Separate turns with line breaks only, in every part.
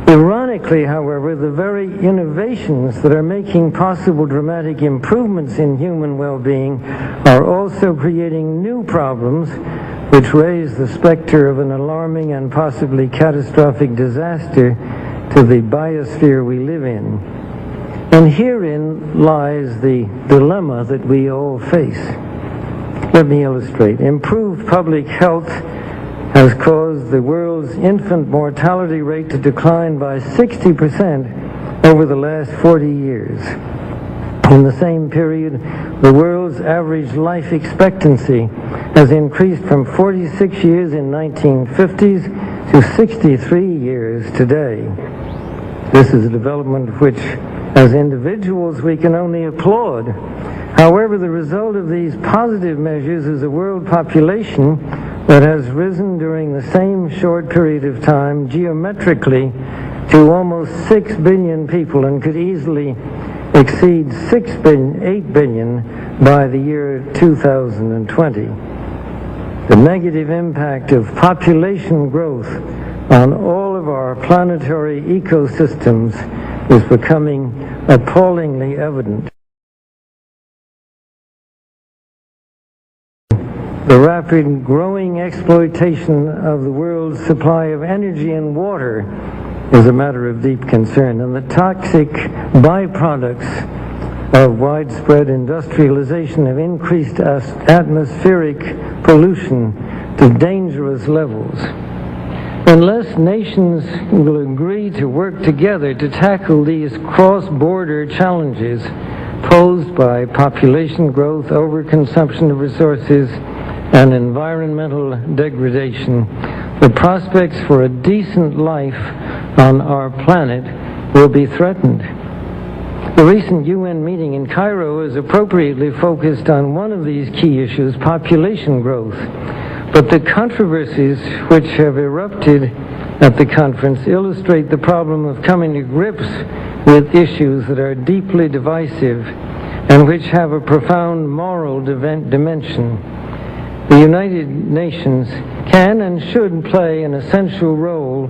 Ironically, however, the very innovations that are making possible dramatic improvements in human well-being are also creating new problems which raise the specter of an alarming and possibly catastrophic disaster to the biosphere we live in. And herein lies the dilemma that we all face. Let me illustrate. Improved public health has caused the world's infant mortality rate to decline by 60% over the last 40 years. In the same period, the world's average life expectancy has increased from 46 years in 1950s to 63 years today. This is a development which, as individuals, we can only applaud. However, the result of these positive measures is a world population that has risen during the same short period of time geometrically to almost 6 billion people and could easily exceed 8 billion by the year 2020. The negative impact of population growth on all of our planetary ecosystems is becoming appallingly evident. The rapid growing exploitation of the world's supply of energy and water is a matter of deep concern, and the toxic byproducts of widespread industrialization have increased atmospheric pollution to dangerous levels. Unless nations will agree to work together to tackle these cross-border challenges posed by population growth, overconsumption of resources, and environmental degradation, the prospects for a decent life on our planet will be threatened. The recent UN meeting in Cairo is appropriately focused on one of these key issues, population growth. But the controversies which have erupted at the conference illustrate the problem of coming to grips with issues that are deeply divisive and which have a profound moral dimension. The United Nations can and should play an essential role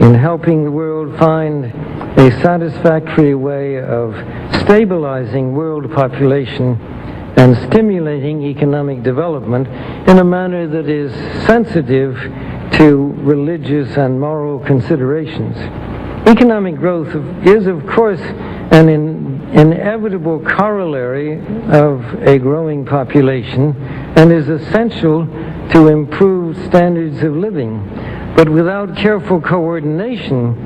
in helping the world find a satisfactory way of stabilizing world population and stimulating economic development in a manner that is sensitive to religious and moral considerations. Economic growth is, of course, an inevitable corollary of a growing population and is essential to improve standards of living. But without careful coordination,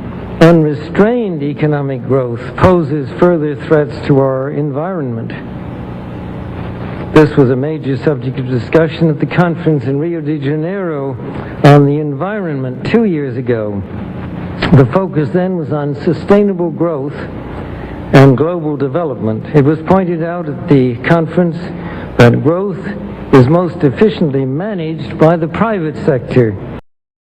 unrestrained economic growth poses further threats to our environment. This was a major subject of discussion at the conference in Rio de Janeiro on the environment 2 years ago. The focus then was on sustainable growth and global development. It was pointed out at the conference that growth is most efficiently managed by the private sector,